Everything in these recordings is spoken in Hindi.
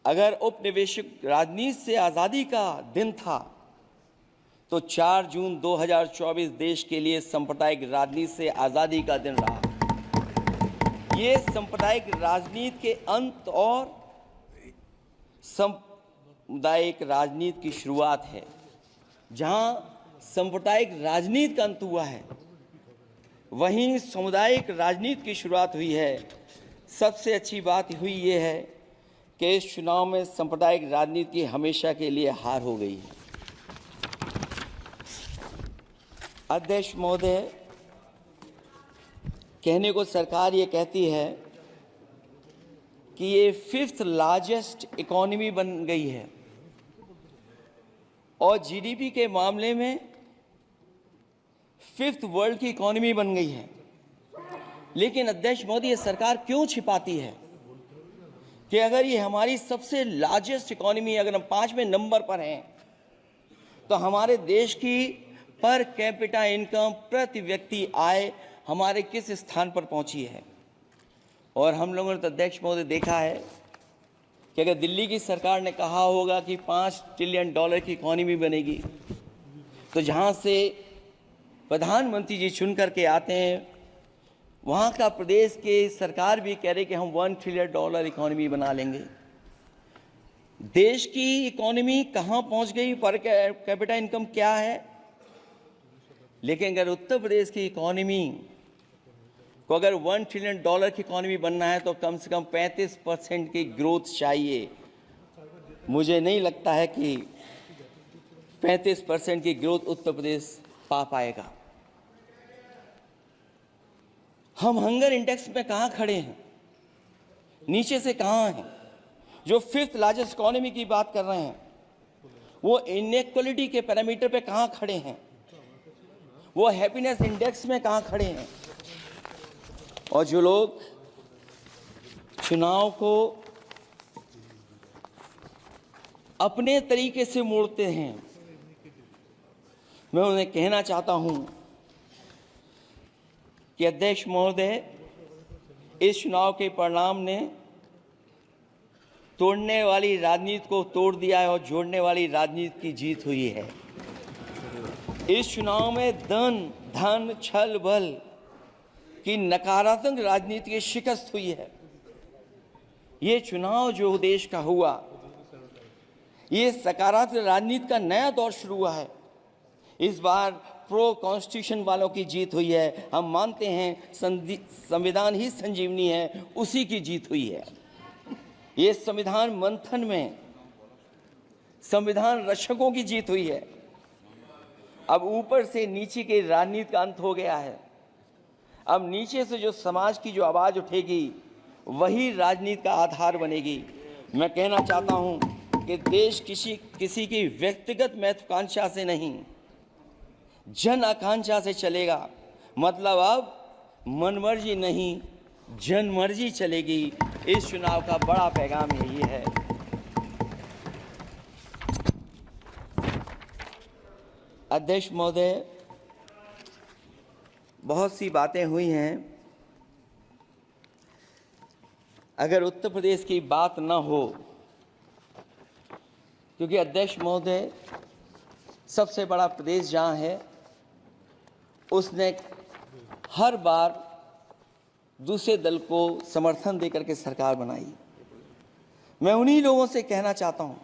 अगर औपनिवेशिक राजनीति से आज़ादी का दिन था तो 4 जून 2024 देश के लिए सांप्रदायिक राजनीति से आज़ादी का दिन रहा। ये सांप्रदायिक राजनीति के अंत और सामुदायिक राजनीति की शुरुआत है। जहां सांप्रदायिक राजनीति का अंत हुआ है, वहीं सामुदायिक राजनीति की शुरुआत हुई है। सबसे अच्छी बात हुई ये है कि इस चुनाव में सांप्रदायिक राजनीति की हमेशा के लिए हार हो गई है। अध्यक्ष महोदय, कहने को सरकार ये कहती है कि ये 5th लार्जेस्ट इकोनॉमी बन गई है और जीडीपी के मामले में 5th वर्ल्ड की इकोनॉमी बन गई है। लेकिन अध्यक्ष महोदय, ये सरकार क्यों छिपाती है कि अगर ये हमारी सबसे लार्जेस्ट इकोनॉमी, अगर हम 5वें नंबर पर हैं, तो हमारे देश की पर कैपिटा इनकम, प्रति व्यक्ति आय हमारे किस स्थान पर पहुंची है। और हम लोगों ने तो अध्यक्ष महोदय देखा है कि अगर दिल्ली की सरकार ने कहा होगा कि $5 ट्रिलियन की इकोनॉमी बनेगी, तो जहां से प्रधानमंत्री जी चुन करके आते हैं, वहां का प्रदेश के सरकार भी कह रहे कि हम $1 ट्रिलियन इकोनॉमी बना लेंगे। देश की इकोनॉमी कहां पहुंच गई, पर कैपिटा इनकम क्या है। लेकिन अगर उत्तर प्रदेश की इकोनॉमी को अगर $1 ट्रिलियन की इकोनॉमी बनना है तो कम से कम 35% की ग्रोथ चाहिए। मुझे नहीं लगता है कि 35% की ग्रोथ उत्तर प्रदेश पा पाएगा। हम हंगर इंडेक्स में कहाँ खड़े हैं, नीचे से कहाँ हैं। जो 5th लार्जेस्ट इकोनॉमी की बात कर रहे हैं, वो इनइक्वालिटी के पैरामीटर पे कहाँ खड़े हैं, वो हैप्पीनेस इंडेक्स में कहाँ खड़े हैं। और जो लोग चुनाव को अपने तरीके से मोड़ते हैं, मैं उन्हें कहना चाहता हूं कि अध्यक्ष महोदय, इस चुनाव के परिणाम ने तोड़ने वाली राजनीति को तोड़ दिया है और जोड़ने वाली राजनीति की जीत हुई है। इस चुनाव में धन छल बल की नकारात्मक राजनीति की शिकस्त हुई है। ये चुनाव जो देश का हुआ, ये सकारात्मक राजनीति का नया दौर शुरू हुआ है। इस बार प्रो कॉन्स्टिट्यूशन वालों की जीत हुई है। हम मानते हैं संविधान ही संजीवनी है, उसी की जीत हुई है। ये संविधान मंथन में संविधान रक्षकों की जीत हुई है। अब ऊपर से नीचे की राजनीति का अंत हो गया है। अब नीचे से जो समाज की जो आवाज उठेगी, वही राजनीति का आधार बनेगी। मैं कहना चाहता हूं कि देश किसी की व्यक्तिगत महत्वाकांक्षा से नहीं, जन आकांक्षा से चलेगा। मतलब अब मनमर्जी नहीं, जनमर्जी चलेगी। इस चुनाव का बड़ा पैगाम यही है। अध्यक्ष महोदय, बहुत सी बातें हुई हैं। अगर उत्तर प्रदेश की बात न हो, क्योंकि अध्यक्ष महोदय सबसे बड़ा प्रदेश जहां है, उसने हर बार दूसरे दल को समर्थन देकर के सरकार बनाई। मैं उन्हीं लोगों से कहना चाहता हूं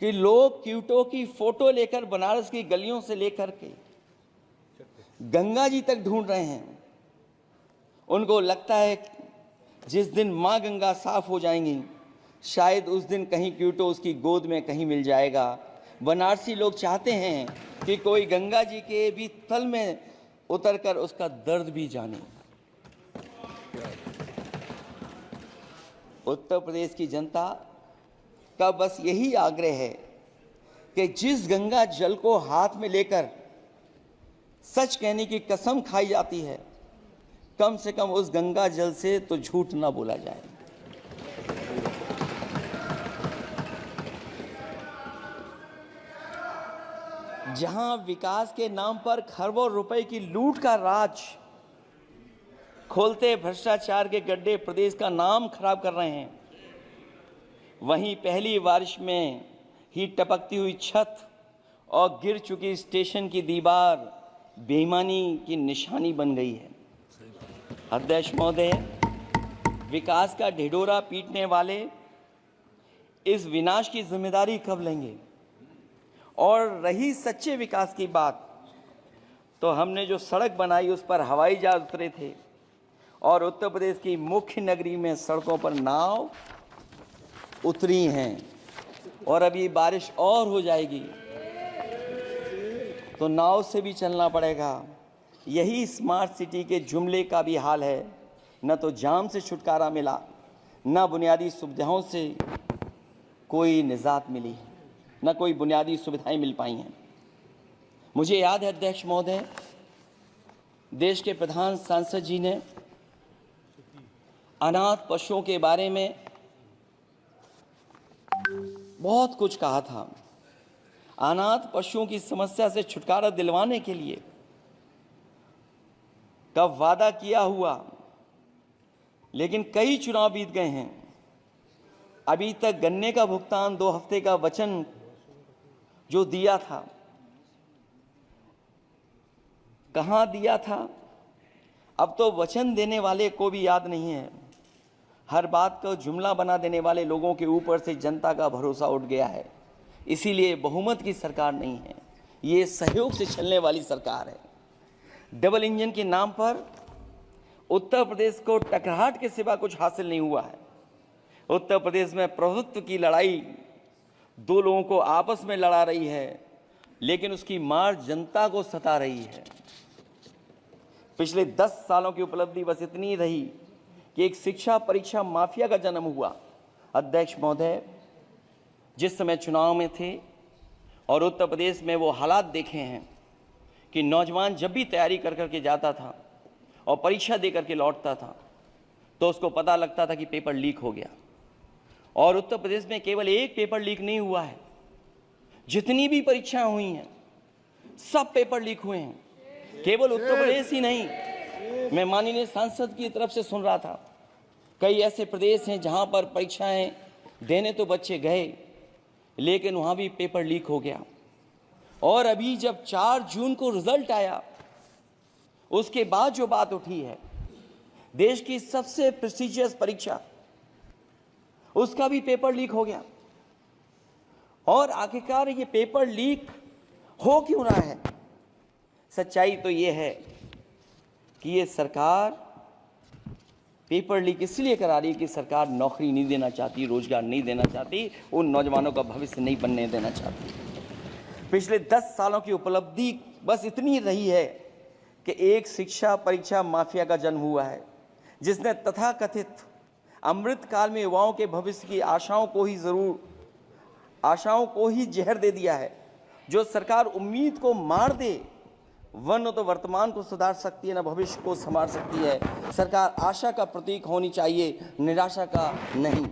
कि लोग क्यूटो की फोटो लेकर बनारस की गलियों से लेकर के गंगा जी तक ढूंढ रहे हैं। उनको लगता है जिस दिन माँ गंगा साफ हो जाएंगी, शायद उस दिन कहीं क्यूटो उसकी गोद में कहीं मिल जाएगा। बनारसी लोग चाहते हैं कि कोई गंगा जी के भी तल में उतरकर उसका दर्द भी जाने। उत्तर प्रदेश की जनता का बस यही आग्रह है कि जिस गंगा जल को हाथ में लेकर सच कहने की कसम खाई जाती है, कम से कम उस गंगा जल से तो झूठ ना बोला जाए। जहां विकास के नाम पर खरबों रुपए की लूट का राज खोलते भ्रष्टाचार के गड्ढे प्रदेश का नाम खराब कर रहे हैं, वहीं पहली बारिश में ही टपकती हुई छत और गिर चुकी स्टेशन की दीवार बेईमानी की निशानी बन गई है। अध्यक्ष महोदय, विकास का ढिढोरा पीटने वाले इस विनाश की जिम्मेदारी कब लेंगे? और रही सच्चे विकास की बात, तो हमने जो सड़क बनाई उस पर हवाई जहाज उतरे थे और उत्तर प्रदेश की मुख्य नगरी में सड़कों पर नाव उतरी हैं और अभी बारिश और हो जाएगी तो नाव से भी चलना पड़ेगा। यही स्मार्ट सिटी के जुमले का भी हाल है। न तो जाम से छुटकारा मिला, न बुनियादी सुविधाओं से कोई निजात मिली, न कोई बुनियादी सुविधाएं मिल पाई हैं। मुझे याद है अध्यक्ष महोदय, देश के प्रधान सांसद जी ने अनाथ पशुओं के बारे में बहुत कुछ कहा था। अनाथ पशुओं की समस्या से छुटकारा दिलवाने के लिए कब वादा किया हुआ, लेकिन कई चुनाव बीत गए हैं, अभी तक गन्ने का भुगतान 2 हफ्ते का वचन जो दिया था, कहां दिया था? अब तो वचन देने वाले को भी याद नहीं है। हर बात को जुमला बना देने वाले लोगों के ऊपर से जनता का भरोसा उठ गया है। इसीलिए बहुमत की सरकार नहीं है, ये सहयोग से चलने वाली सरकार है। डबल इंजन के नाम पर उत्तर प्रदेश को टकराहट के सिवा कुछ हासिल नहीं हुआ है। उत्तर प्रदेश में प्रभुत्व की लड़ाई 2 लोगों को आपस में लड़ा रही है, लेकिन उसकी मार जनता को सता रही है। पिछले 10 सालों की उपलब्धि बस इतनी रही कि एक शिक्षा परीक्षा माफिया का जन्म हुआ। अध्यक्ष महोदय, जिस समय चुनाव में थे और उत्तर प्रदेश में वो हालात देखे हैं कि नौजवान जब भी तैयारी कर करके जाता था और परीक्षा दे करके लौटता था तो उसको पता लगता था कि पेपर लीक हो गया। और उत्तर प्रदेश में केवल एक पेपर लीक नहीं हुआ है, जितनी भी परीक्षाएं हुई हैं सब पेपर लीक हुए हैं। केवल उत्तर प्रदेश ही नहीं, मैं माननीय सांसद की तरफ से सुन रहा था, कई ऐसे प्रदेश हैं जहां पर परीक्षाएं देने तो बच्चे गए, लेकिन वहां भी पेपर लीक हो गया। और अभी जब 4 जून को रिजल्ट आया, उसके बाद जो बात उठी है, देश की सबसे प्रेस्टिजियस परीक्षा, उसका भी पेपर लीक हो गया। और आखिरकार ये पेपर लीक हो क्यों रहा है? सच्चाई तो ये है कि ये सरकार पेपर लीक इसलिए करा रही है कि सरकार नौकरी नहीं देना चाहती, रोजगार नहीं देना चाहती, उन नौजवानों का भविष्य नहीं बनने देना चाहती। पिछले 10 सालों की उपलब्धि बस इतनी रही है कि एक शिक्षा परीक्षा माफिया का जन्म हुआ है, जिसने तथाकथित अमृत काल में युवाओं के भविष्य की आशाओं को ही जहर दे दिया है। जो सरकार उम्मीद को मार दे, वह तो वर्तमान को सुधार सकती है, न भविष्य को संभाल सकती है। सरकार आशा का प्रतीक होनी चाहिए, निराशा का नहीं।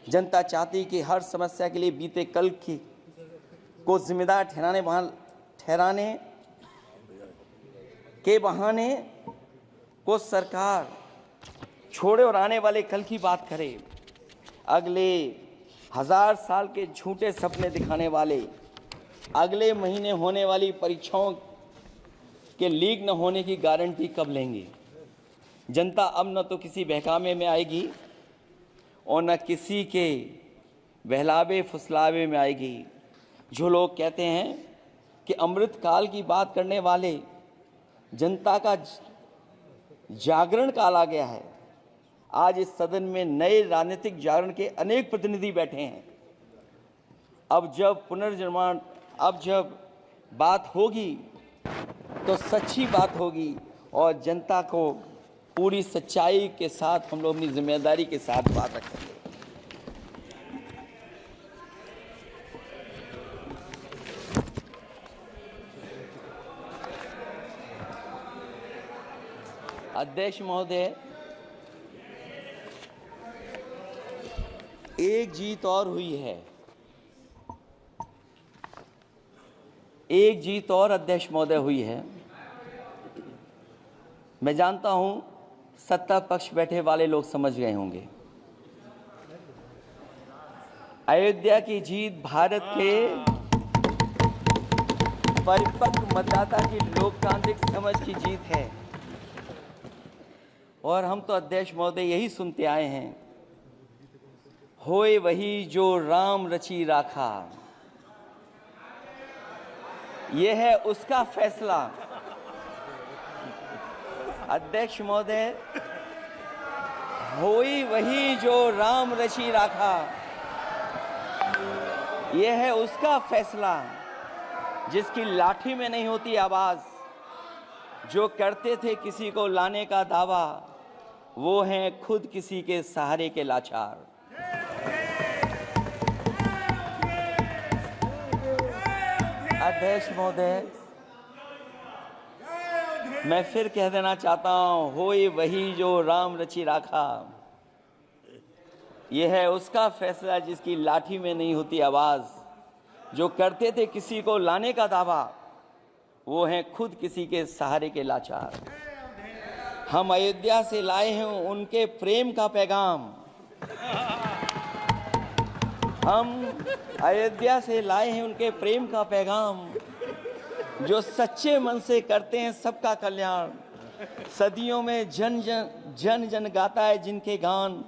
जनता चाहती कि हर समस्या के लिए बीते कल को जिम्मेदार ठहराने के बहाने को सरकार छोड़े और आने वाले कल की बात करे। अगले 1000 साल के झूठे सपने दिखाने वाले अगले महीने होने वाली परीक्षाओं के लीक न होने की गारंटी कब लेंगे? जनता अब न तो किसी बहकावे में आएगी और न किसी के बहलावे फुसलावे में आएगी। जो लोग कहते हैं कि अमृत काल की बात करने वाले जनता का जागरण काल आ गया है। आज इस सदन में नए राजनीतिक जागरण के अनेक प्रतिनिधि बैठे हैं। अब जब बात होगी तो सच्ची बात होगी और जनता को पूरी सच्चाई के साथ हम लोग अपनी जिम्मेदारी के साथ बात रखेंगे। अध्यक्ष महोदय, एक जीत और हुई है, एक जीत और अध्यक्ष महोदय हुई है। मैं जानता हूं सत्ता पक्ष बैठे वाले लोग समझ गए होंगे। अयोध्या की जीत भारत के परिपक्व मतदाता की लोकतांत्रिक समझ की जीत है। और हम तो अध्यक्ष महोदय यही सुनते आए हैं, होए वही जो राम रची राखा, यह है उसका फैसला। अध्यक्ष महोदय, होई वही जो राम रची राखा, यह है उसका फैसला, जिसकी लाठी में नहीं होती आवाज, जो करते थे किसी को लाने का दावा, वो हैं खुद किसी के सहारे के लाचार। अध्यक्ष महोदय, मैं फिर कह देना चाहता हूं, होए वही जो राम रची राखा, यह है उसका फैसला, जिसकी लाठी में नहीं होती आवाज, जो करते थे किसी को लाने का दावा, वो हैं खुद किसी के सहारे के लाचार। हम अयोध्या से लाए हैं उनके प्रेम का पैगाम, हम अयोध्या से लाए हैं उनके प्रेम का पैगाम, जो सच्चे मन से करते हैं सबका कल्याण। सदियों में जन जन गाता है जिनके गान,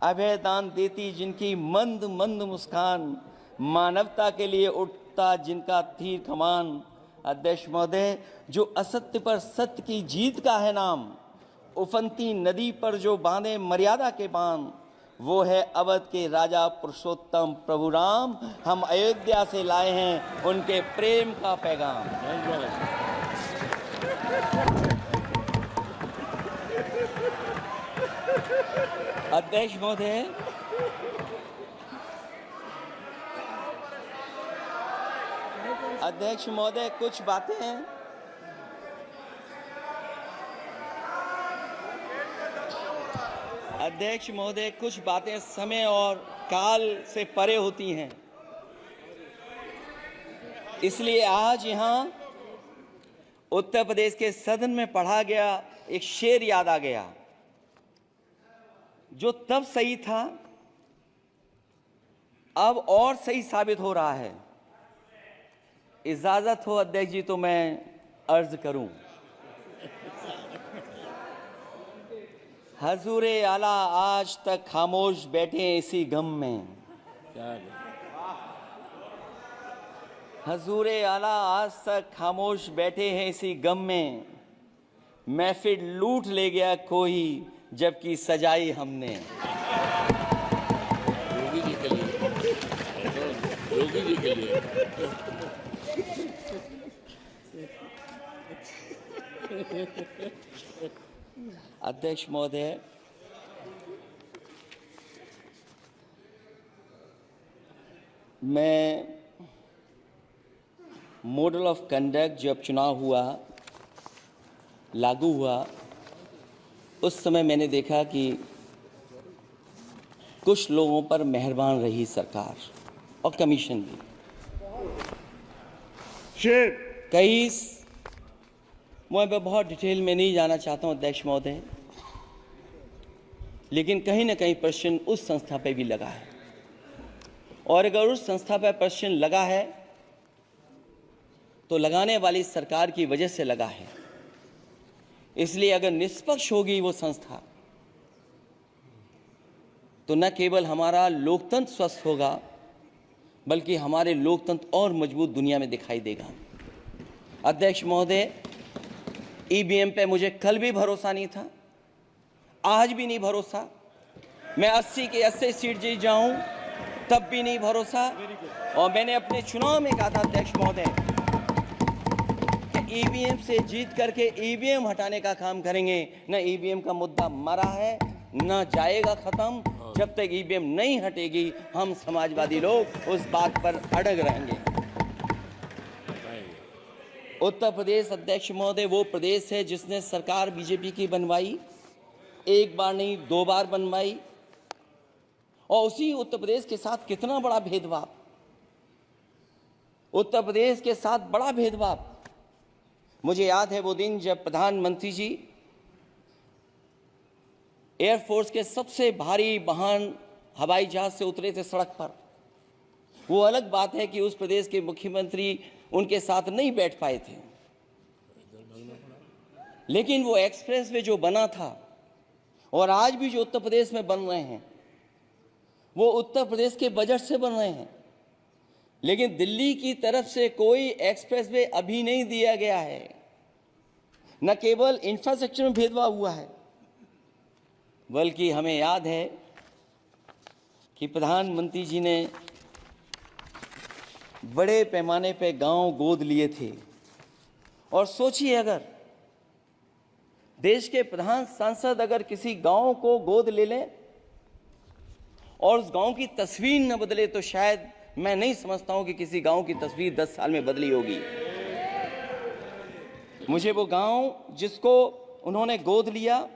अभय दान देती जिनकी मंद मंद मुस्कान, मानवता के लिए उठता जिनका तीर कमान। अध्यक्ष महोदय, जो असत्य पर सत्य की जीत का है नाम, उफनती नदी पर जो बांधे मर्यादा के बांध, वो है अवध के राजा पुरुषोत्तम प्रभु राम। हम अयोध्या से लाए हैं उनके प्रेम का पैगाम। अध्यक्ष महोदय, अध्यक्ष महोदय, कुछ बातें अध्यक्ष महोदय, कुछ बातें समय और काल से परे होती हैं, इसलिए आज यहां उत्तर प्रदेश के सदन में पढ़ा गया एक शेर याद आ गया, जो तब सही था अब और सही साबित हो रहा है। इजाजत हो अध्यक्ष जी तो मैं अर्ज करूं। हजूरे आला आज तक खामोश बैठे इसी गम में, हजूरे आला आज तक खामोश बैठे हैं इसी गम में, महफिल लूट ले गया कोई जबकि सजाई हमने। योगी जी के लिए, योगी जी के लिए। अध्यक्ष महोदय, मैं मॉडल ऑफ कंडक्ट जब चुनाव हुआ, लागू हुआ, उस समय मैंने देखा कि कुछ लोगों पर मेहरबान रही सरकार और कमीशन भी। कई, मैं बहुत डिटेल में नहीं जाना चाहता हूं अध्यक्ष महोदय, लेकिन कहीं ना कहीं प्रश्न उस संस्था पे भी लगा है, और अगर उस संस्था पर प्रश्न लगा है तो लगाने वाली सरकार की वजह से लगा है। इसलिए अगर निष्पक्ष होगी वो संस्था तो न केवल हमारा लोकतंत्र स्वस्थ होगा, बल्कि हमारे लोकतंत्र और मजबूत दुनिया में दिखाई देगा। अध्यक्ष महोदय, ईवीएम पे मुझे कल भी भरोसा नहीं था, आज भी नहीं भरोसा, मैं 80 के 80 सीट जीत जाऊं तब भी नहीं भरोसा। और मैंने अपने चुनाव में कहा था अध्यक्ष महोदय कि ईवीएम से जीत करके ईवीएम हटाने का काम करेंगे। न ईवीएम का मुद्दा मरा है, न जाएगा खत्म। जब तक ईवीएम नहीं हटेगी हम समाजवादी लोग उस बात पर अड़ग रहेंगे। उत्तर प्रदेश अध्यक्ष महोदय वो प्रदेश है जिसने सरकार बीजेपी की बनवाई, एक बार नहीं 2 बार बनवाई, और उसी उत्तर प्रदेश के साथ कितना बड़ा भेदभाव, उत्तर प्रदेश के साथ बड़ा भेदभाव। मुझे याद है वो दिन जब प्रधानमंत्री जी एयरफोर्स के सबसे भारी वाहन हवाई जहाज से उतरे थे सड़क पर, वो अलग बात है कि उस प्रदेश के मुख्यमंत्री उनके साथ नहीं बैठ पाए थे, लेकिन वो एक्सप्रेसवे जो बना था और आज भी जो उत्तर प्रदेश में बन रहे हैं वो उत्तर प्रदेश के बजट से बन रहे हैं। लेकिन दिल्ली की तरफ से कोई एक्सप्रेसवे अभी नहीं दिया गया है। न केवल इंफ्रास्ट्रक्चर में भेदभाव हुआ है, बल्कि हमें याद है कि प्रधानमंत्री जी ने बड़े पैमाने पे गांव गोद लिए थे। और सोचिए, अगर देश के प्रधान सांसद अगर किसी गांव को गोद ले लें और उस गांव की तस्वीर न बदले, तो शायद मैं नहीं समझता हूं कि किसी गांव की तस्वीर 10 साल में बदली होगी। मुझे वो गांव जिसको उन्होंने गोद लिया,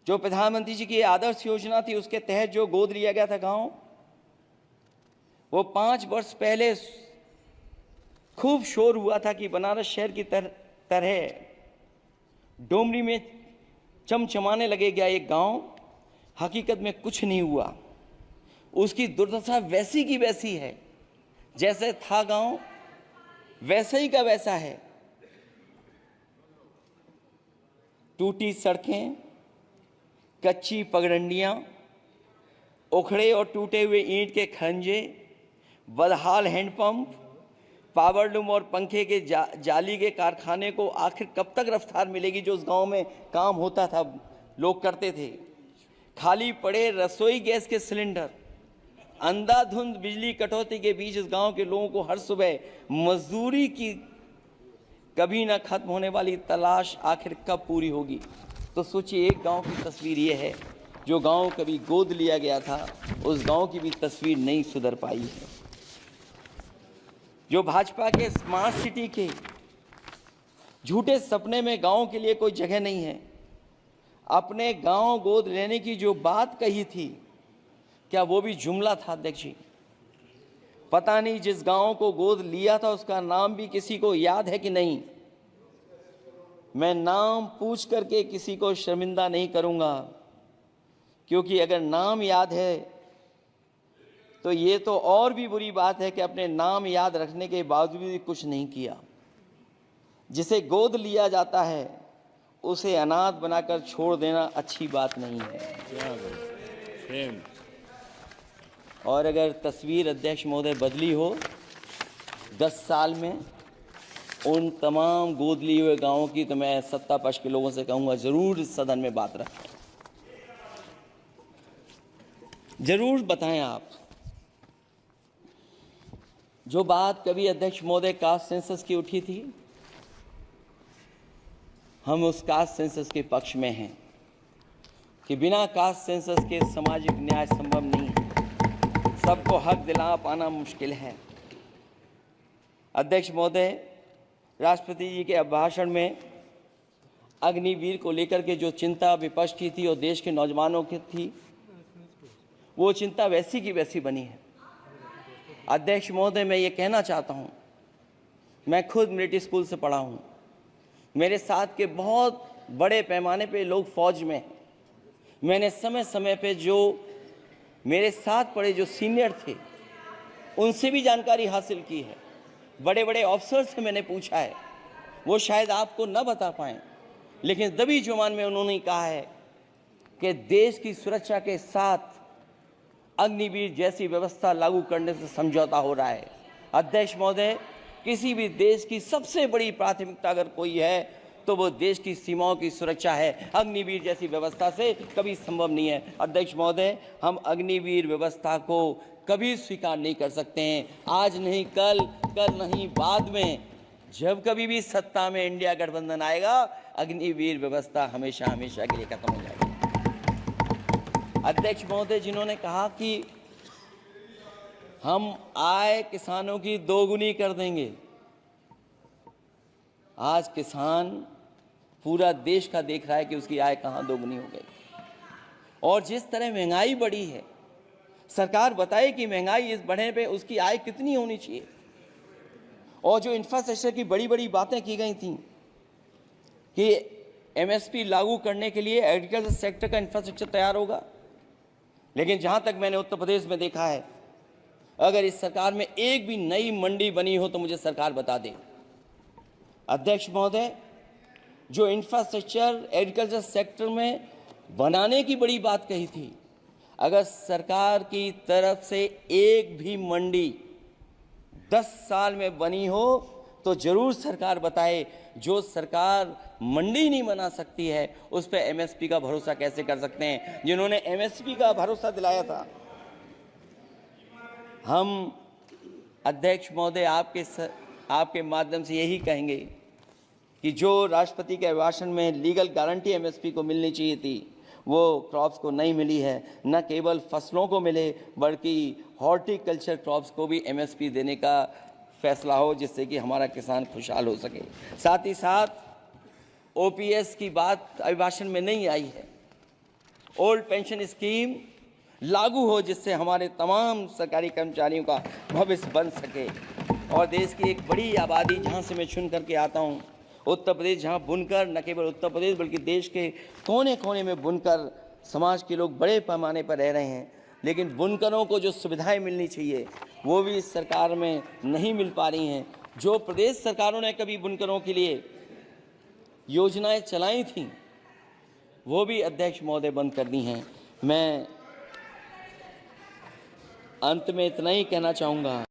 जो प्रधानमंत्री जी की आदर्श योजना थी उसके तहत जो गोद लिया गया था गांव, वो 5 वर्ष पहले खूब शोर हुआ था कि बनारस शहर की तरह डोमरी में चमचमाने लगेगा एक गांव। हकीकत में कुछ नहीं हुआ। उसकी दुर्दशा वैसी की वैसी है, जैसे था गांव वैसे ही का वैसा है। टूटी सड़कें, कच्ची पगडंडियां, उखड़े और टूटे हुए ईंट के खंजे, बदहाल हैंडपंप, पावरलूम और पंखे के जाली के कारखाने को आखिर कब तक रफ्तार मिलेगी जो उस गांव में काम होता था, लोग करते थे। खाली पड़े रसोई गैस के सिलेंडर, अंधाधुंध बिजली कटौती के बीच इस गांव के लोगों को हर सुबह मजदूरी की कभी ना खत्म होने वाली तलाश आखिर कब पूरी होगी। तो सोचिए, एक गांव की तस्वीर ये है। जो गांव कभी गोद लिया गया था, उस गांव की भी तस्वीर नहीं सुधर पाई है। जो भाजपा के स्मार्ट सिटी के झूठे सपने में गांव के लिए कोई जगह नहीं है। अपने गांव गोद लेने की जो बात कही थी, क्या वो भी जुमला था अध्यक्ष जी? पता नहीं जिस गांव को गोद लिया था उसका नाम भी किसी को याद है कि नहीं। मैं नाम पूछ करके किसी को शर्मिंदा नहीं करूंगा, क्योंकि अगर नाम याद है तो ये तो और भी बुरी बात है कि अपने नाम याद रखने के बावजूद भी कुछ नहीं किया। जिसे गोद लिया जाता है उसे अनाथ बनाकर छोड़ देना अच्छी बात नहीं है। और अगर तस्वीर अध्यक्ष महोदय बदली हो 10 साल में उन तमाम गोद लिए हुए गांवों की, तो मैं सत्ता पक्ष के लोगों से कहूंगा जरूर इस सदन में बात रखें, जरूर बताएं आप। जो बात कभी अध्यक्ष महोदय कास्ट सेंसस की उठी थी, हम उस कास्ट सेंसस के पक्ष में हैं कि बिना कास्ट सेंसस के सामाजिक न्याय संभव नहीं है। सबको हक दिला पाना मुश्किल है। अध्यक्ष महोदय, राष्ट्रपति जी के अभिभाषण में अग्निवीर को लेकर के जो चिंता विपक्ष की थी और देश के नौजवानों की थी, वो चिंता वैसी की वैसी बनी है। अध्यक्ष महोदय, मैं ये कहना चाहता हूँ, मैं खुद मिलिट्री स्कूल से पढ़ा हूँ। मेरे साथ के बहुत बड़े पैमाने पे लोग फौज में हैं। मैंने समय समय पे जो मेरे साथ पढ़े जो सीनियर थे उनसे भी जानकारी हासिल की है। बड़े बड़े ऑफिसर से मैंने पूछा है, वो शायद आपको न बता पाएं, लेकिन दबी जुबान में उन्होंने कहा है कि देश की सुरक्षा के साथ अग्निवीर जैसी व्यवस्था लागू करने से समझौता हो रहा है। अध्यक्ष महोदय, किसी भी देश की सबसे बड़ी प्राथमिकता अगर कोई है तो वो देश की सीमाओं की सुरक्षा है। अग्निवीर जैसी व्यवस्था से कभी संभव नहीं है। अध्यक्ष महोदय, हम अग्निवीर व्यवस्था को कभी स्वीकार नहीं कर सकते हैं। आज नहीं कल, कल नहीं बाद में, जब कभी भी सत्ता में इंडिया गठबंधन आएगा, अग्निवीर व्यवस्था हमेशा हमेशा के लिए खत्म हो जाएगी। अध्यक्ष महोदय, जिन्होंने कहा कि हम आय किसानों की दोगुनी कर देंगे, आज किसान पूरा देश का देख रहा है कि उसकी आय कहां दोगुनी हो गई। और जिस तरह महंगाई बढ़ी है, सरकार बताए कि महंगाई इस बढ़ने पे उसकी आय कितनी होनी चाहिए। और जो इंफ्रास्ट्रक्चर की बड़ी बड़ी बातें की गई थी कि एमएसपी लागू करने के लिए एग्रीकल्चर सेक्टर का इंफ्रास्ट्रक्चर तैयार होगा, लेकिन जहां तक मैंने उत्तर प्रदेश में देखा है, अगर इस सरकार में एक भी नई मंडी बनी हो तो मुझे सरकार बता दे। अध्यक्ष महोदय, जो इंफ्रास्ट्रक्चर एग्रीकल्चर सेक्टर में बनाने की बड़ी बात कही थी, अगर सरकार की तरफ से एक भी मंडी 10 साल में बनी हो तो जरूर सरकार बताए। जो सरकार मंडी नहीं बना सकती है उस पर एमएसपी का भरोसा कैसे कर सकते हैं, जिन्होंने एमएसपी का भरोसा दिलाया था। हम अध्यक्ष महोदय आपके माध्यम से यही कहेंगे कि जो राष्ट्रपति के अभिभाषण में लीगल गारंटी एमएसपी को मिलनी चाहिए थी, वो क्रॉप्स को नहीं मिली है। न केवल फसलों को मिले बल्कि हॉर्टिकल्चर क्रॉप्स को भी एमएसपी देने का फैसला हो, जिससे कि हमारा किसान खुशहाल हो सके। साथ ही साथ ओपीएस की बात अभिभाषण में नहीं आई है। ओल्ड पेंशन स्कीम लागू हो, जिससे हमारे तमाम सरकारी कर्मचारियों का भविष्य बन सके। और देश की एक बड़ी आबादी, जहाँ से मैं चुन करके आता हूँ, उत्तर प्रदेश, जहाँ बुनकर न केवल उत्तर प्रदेश बल्कि देश के कोने कोने में बुनकर समाज के लोग बड़े पैमाने पर रह रहे हैं, लेकिन बुनकरों को जो सुविधाएं मिलनी चाहिए वो भी इस सरकार में नहीं मिल पा रही हैं। जो प्रदेश सरकारों ने कभी बुनकरों के लिए योजनाएं चलाई थीं वो भी अध्यक्ष महोदय बंद कर दी हैं। मैं अंत में इतना ही कहना चाहूँगा